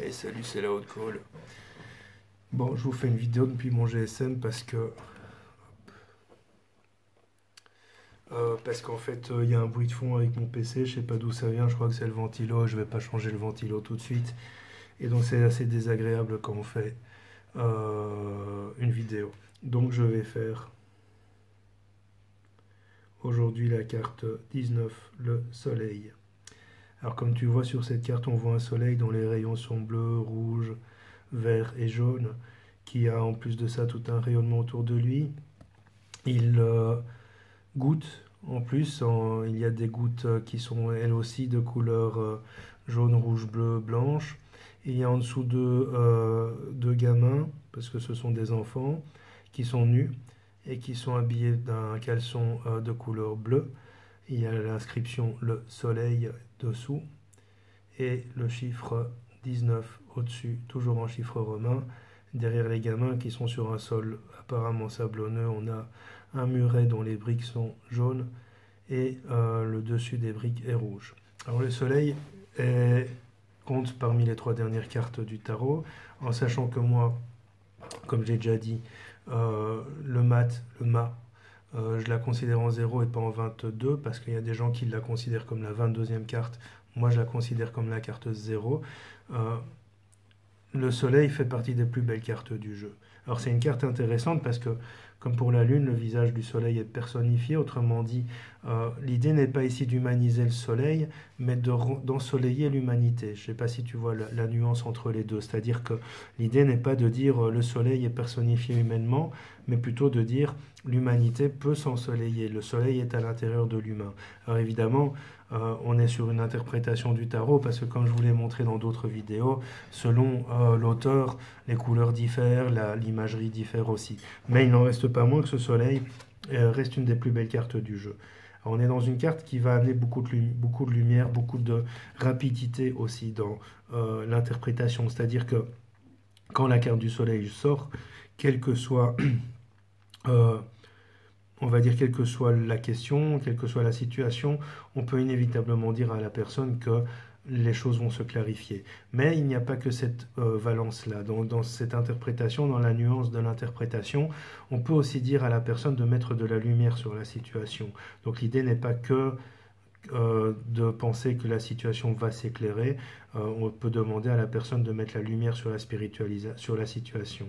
Et salut, c'est la haute call. Bon, je vous fais une vidéo depuis mon GSM parce qu'en fait, il y a un bruit de fond avec mon PC, je sais pas d'où ça vient, je crois que c'est le ventilo, je vais pas changer le ventilo tout de suite. Et donc c'est assez désagréable quand on fait une vidéo. Donc je vais faire aujourd'hui la carte 19, le soleil. Alors comme tu vois sur cette carte, on voit un soleil dont les rayons sont bleus, rouges, verts et jaunes, qui a en plus de ça tout un rayonnement autour de lui. Il goutte en plus, il y a des gouttes qui sont elles aussi de couleur jaune, rouge, bleu, blanche. Et il y a en dessous deux gamins, parce que ce sont des enfants, qui sont nus et qui sont habillés d'un caleçon de couleur bleue. Il y a l'inscription le soleil dessous et le chiffre 19 au-dessus, toujours en chiffre romain. Derrière les gamins qui sont sur un sol apparemment sablonneux, on a un muret dont les briques sont jaunes et le dessus des briques est rouge. Alors le soleil compte parmi les trois dernières cartes du tarot, en sachant que moi, comme j'ai déjà dit, le mât, je la considère en 0 et pas en 22 parce qu'il y a des gens qui la considèrent comme la 22e carte. Moi, je la considère comme la carte 0. Le soleil fait partie des plus belles cartes du jeu. Alors c'est une carte intéressante parce que, comme pour la lune, le visage du soleil est personnifié. Autrement dit, l'idée n'est pas ici d'humaniser le soleil, mais d'ensoleiller l'humanité. Je ne sais pas si tu vois la nuance entre les deux. C'est-à-dire que l'idée n'est pas de dire le soleil est personnifié humainement, mais plutôt de dire l'humanité peut s'ensoleiller. Le soleil est à l'intérieur de l'humain. Alors évidemment, on est sur une interprétation du tarot parce que comme je vous l'ai montré dans d'autres vidéos, selon l'auteur, les couleurs diffèrent, l'imagerie diffère aussi. Mais il n'en reste pas moins que ce soleil reste une des plus belles cartes du jeu. Alors, on est dans une carte qui va amener beaucoup de lumière, beaucoup de rapidité aussi dans l'interprétation. C'est-à-dire que quand la carte du soleil sort, quelle que soit on va dire, quelle que soit la question, quelle que soit la situation, on peut inévitablement dire à la personne que les choses vont se clarifier. Mais il n'y a pas que cette valence-là. Dans cette interprétation, dans la nuance de l'interprétation, on peut aussi dire à la personne de mettre de la lumière sur la situation. Donc l'idée n'est pas que de penser que la situation va s'éclairer. On peut demander à la personne de mettre la lumière sur sur la situation.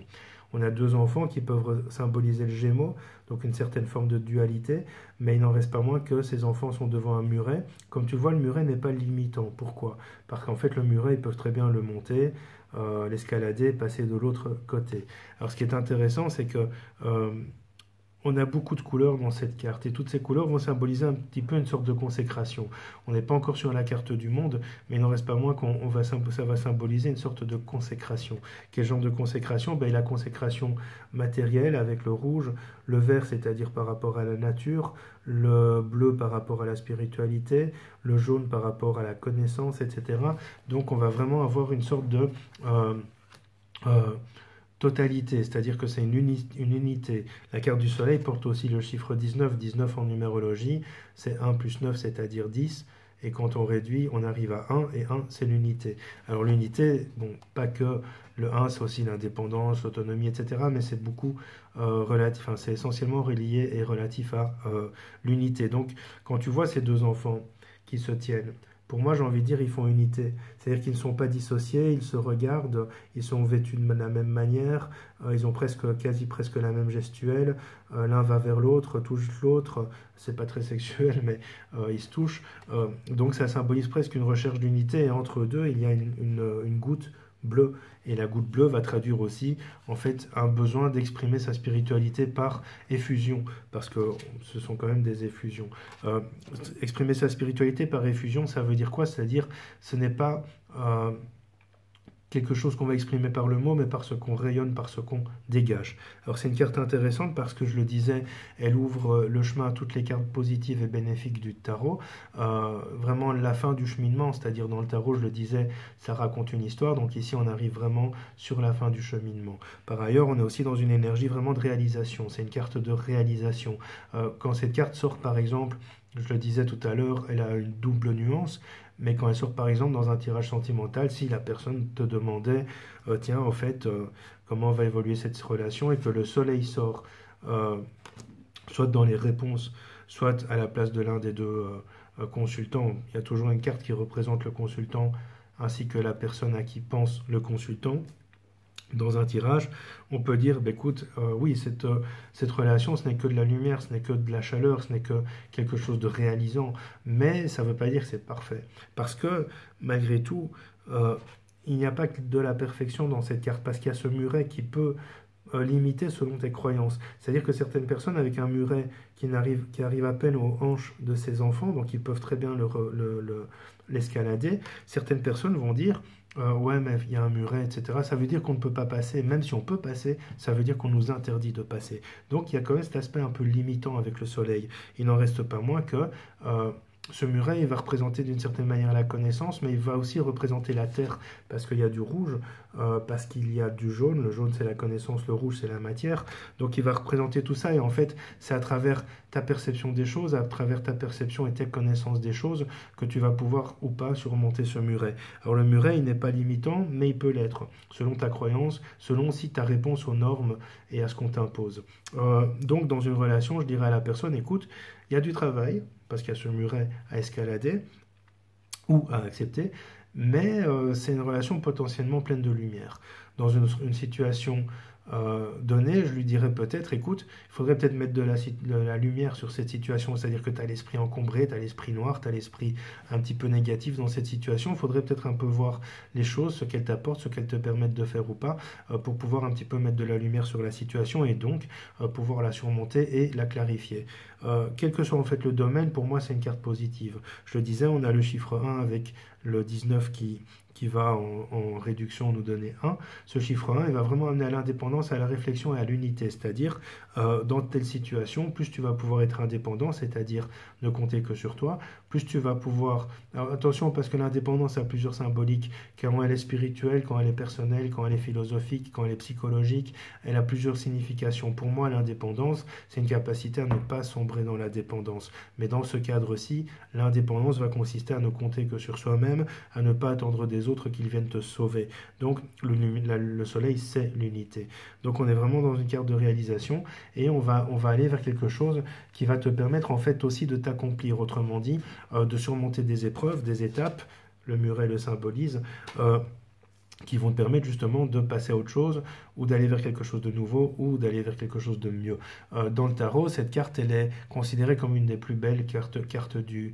On a deux enfants qui peuvent symboliser le Gémeaux, donc une certaine forme de dualité, mais il n'en reste pas moins que ces enfants sont devant un muret. Comme tu vois, le muret n'est pas limitant. Pourquoi? Parce qu'en fait, le muret, ils peuvent très bien le monter, l'escalader, passer de l'autre côté. Alors, ce qui est intéressant, c'est que on a beaucoup de couleurs dans cette carte et toutes ces couleurs vont symboliser un petit peu une sorte de consécration. On n'est pas encore sur la carte du monde, mais il n'en reste pas moins ça va symboliser une sorte de consécration. Quel genre de consécration? La consécration matérielle avec le rouge, le vert c'est-à-dire par rapport à la nature, le bleu par rapport à la spiritualité, le jaune par rapport à la connaissance, etc. Donc on va vraiment avoir une sorte de euh, totalité, c'est-à-dire que c'est une unité. La carte du soleil porte aussi le chiffre 19, 19 en numérologie, c'est 1 plus 9, c'est-à-dire 10, et quand on réduit, on arrive à 1, et 1, c'est l'unité. Alors l'unité, bon, pas que le 1, c'est aussi l'indépendance, l'autonomie, etc., mais c'est beaucoup relatif, enfin, c'est essentiellement relié et relatif à l'unité. Donc, quand tu vois ces deux enfants qui se tiennent, pour moi, j'ai envie de dire, ils font unité. C'est-à-dire qu'ils ne sont pas dissociés, ils se regardent, ils sont vêtus de la même manière, ils ont quasi presque la même gestuelle, l'un va vers l'autre, touche l'autre, c'est pas très sexuel, mais ils se touchent. Donc ça symbolise presque une recherche d'unité, et entre eux deux, il y a une goutte bleue. Et la goutte bleue va traduire aussi, en fait, un besoin d'exprimer sa spiritualité par effusion, parce que ce sont quand même des effusions. Exprimer sa spiritualité par effusion, ça veut dire quoi? C'est-à-dire, ce n'est pas quelque chose qu'on va exprimer par le mot, mais par ce qu'on rayonne, par ce qu'on dégage. Alors c'est une carte intéressante parce que je le disais, elle ouvre le chemin à toutes les cartes positives et bénéfiques du tarot. Vraiment la fin du cheminement, c'est-à-dire dans le tarot, je le disais, ça raconte une histoire, donc ici on arrive vraiment sur la fin du cheminement. Par ailleurs, on est aussi dans une énergie vraiment de réalisation, c'est une carte de réalisation. Quand cette carte sort par exemple, je le disais tout à l'heure, elle a une double nuance, Mais quand elle sort par exemple dans un tirage sentimental, si la personne te demandait, tiens, en fait, comment va évoluer cette relation, et que le soleil sort, euh, soit dans les réponses, soit à la place de l'un des deux consultants, il y a toujours une carte qui représente le consultant ainsi que la personne à qui pense le consultant. Dans un tirage, on peut dire, bah, écoute, oui, cette relation, ce n'est que de la lumière, ce n'est que de la chaleur, ce n'est que quelque chose de réalisant, mais ça ne veut pas dire que c'est parfait. Parce que, malgré tout, euh, il n'y a pas que de la perfection dans cette carte, parce qu'il y a ce muret qui peut limiter selon tes croyances. C'est-à-dire que certaines personnes avec un muret qui arrive à peine aux hanches de ses enfants, donc ils peuvent très bien l'escalader, certaines personnes vont dire ouais, mais il y a un muret, etc. Ça veut dire qu'on ne peut pas passer. Même si on peut passer, ça veut dire qu'on nous interdit de passer. Donc il y a quand même cet aspect un peu limitant avec le soleil. Il n'en reste pas moins que ce muret, il va représenter d'une certaine manière la connaissance, mais il va aussi représenter la terre, parce qu'il y a du rouge, parce qu'il y a du jaune. Le jaune, c'est la connaissance, le rouge, c'est la matière. Donc il va représenter tout ça, et en fait, c'est à travers ta perception des choses, à travers ta perception et tes connaissances des choses, que tu vas pouvoir ou pas surmonter ce muret. Alors le muret, il n'est pas limitant, mais il peut l'être, selon ta croyance, selon aussi ta réponse aux normes et à ce qu'on t'impose. Donc dans une relation, je dirais à la personne, écoute, il y a du travail, parce qu'il y a ce muret à escalader ou à accepter, mais c'est une relation potentiellement pleine de lumière. Dans une situation donnée, je lui dirais peut-être, écoute, il faudrait peut-être mettre de la lumière sur cette situation, c'est-à-dire que tu as l'esprit encombré, tu as l'esprit noir, tu as l'esprit un petit peu négatif dans cette situation, il faudrait peut-être un peu voir les choses, ce qu'elles t'apportent, ce qu'elles te permettent de faire ou pas, pour pouvoir un petit peu mettre de la lumière sur la situation et donc pouvoir la surmonter et la clarifier. Quel que soit en fait le domaine, pour moi c'est une carte positive. Je le disais, on a le chiffre 1 avec le 19 qui va en réduction nous donner 1. Ce chiffre 1, il va vraiment amener à l'indépendance, à la réflexion et à l'unité. C'est-à-dire, dans telle situation, plus tu vas pouvoir être indépendant, c'est-à-dire ne compter que sur toi, plus tu vas pouvoir... Alors, attention, parce que l'indépendance a plusieurs symboliques. Quand elle est spirituelle, quand elle est personnelle, quand elle est philosophique, quand elle est psychologique, elle a plusieurs significations. Pour moi, l'indépendance, c'est une capacité à ne pas sombrer dans la dépendance. Mais dans ce cadre-ci, l'indépendance va consister à ne compter que sur soi-même, à ne pas attendre des autres qu'ils viennent te sauver. Donc le soleil, c'est l'unité. Donc on est vraiment dans une carte de réalisation et on va aller vers quelque chose qui va te permettre en fait aussi de t'accomplir, autrement dit, de surmonter des épreuves, des étapes, le muret le symbolise, qui vont te permettre justement de passer à autre chose ou d'aller vers quelque chose de nouveau ou d'aller vers quelque chose de mieux. Dans le tarot, cette carte, elle est considérée comme une des plus belles cartes du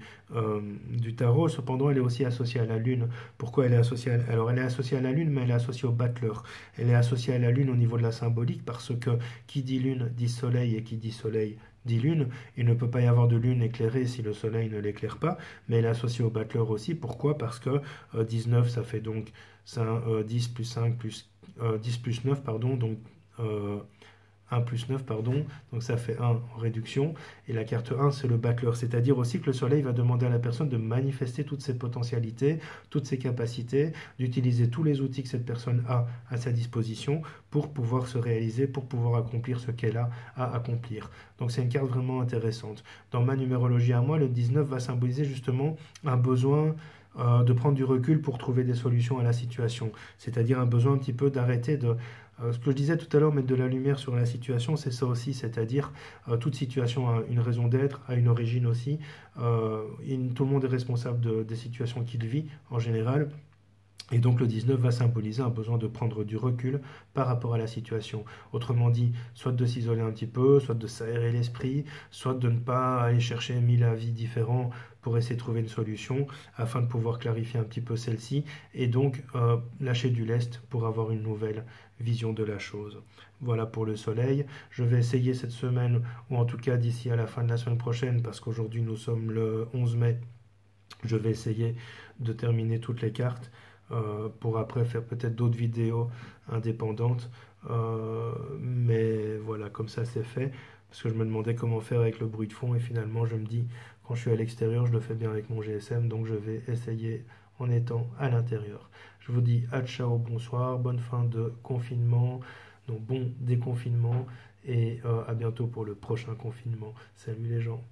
tarot. Cependant, elle est aussi associée à la lune. Pourquoi elle est associée Alors, elle est associée à la lune, mais elle est associée au battleur. Elle est associée à la lune au niveau de la symbolique parce que qui dit lune dit soleil et qui dit soleil dit lune. Il ne peut pas y avoir de lune éclairée si le soleil ne l'éclaire pas, mais elle est associée au battleur aussi. Pourquoi Parce que 19, ça fait donc 10 plus 5 plus 10 plus 9, pardon, donc 1 plus 9, pardon, donc ça fait 1 en réduction, et la carte 1 c'est le battleur, c'est-à-dire aussi que le soleil va demander à la personne de manifester toutes ses potentialités, toutes ses capacités, d'utiliser tous les outils que cette personne a à sa disposition pour pouvoir se réaliser, pour pouvoir accomplir ce qu'elle a à accomplir. Donc c'est une carte vraiment intéressante. Dans ma numérologie à moi, le 19 va symboliser justement un besoin de prendre du recul pour trouver des solutions à la situation. C'est-à-dire un besoin un petit peu d'arrêter de... ce que je disais tout à l'heure, mettre de la lumière sur la situation, c'est ça aussi. C'est-à-dire toute situation a une raison d'être, a une origine aussi. Tout le monde est responsable des situations qu'il vit en général. Et donc le 19 va symboliser un besoin de prendre du recul par rapport à la situation. Autrement dit, soit de s'isoler un petit peu, soit de s'aérer l'esprit, soit de ne pas aller chercher 1000 avis différents pour essayer de trouver une solution afin de pouvoir clarifier un petit peu celle-ci et donc lâcher du lest pour avoir une nouvelle vision de la chose. Voilà pour le soleil. Je vais essayer cette semaine, ou en tout cas d'ici à la fin de la semaine prochaine, parce qu'aujourd'hui nous sommes le 11 mai, je vais essayer de terminer toutes les cartes pour après faire peut-être d'autres vidéos indépendantes. Mais voilà, comme ça c'est fait. Parce que je me demandais comment faire avec le bruit de fond et finalement je me dis, quand je suis à l'extérieur, je le fais bien avec mon GSM, donc je vais essayer en étant à l'intérieur. Je vous dis à ciao, bonsoir, bonne fin de confinement, donc bon déconfinement et à bientôt pour le prochain confinement. Salut les gens.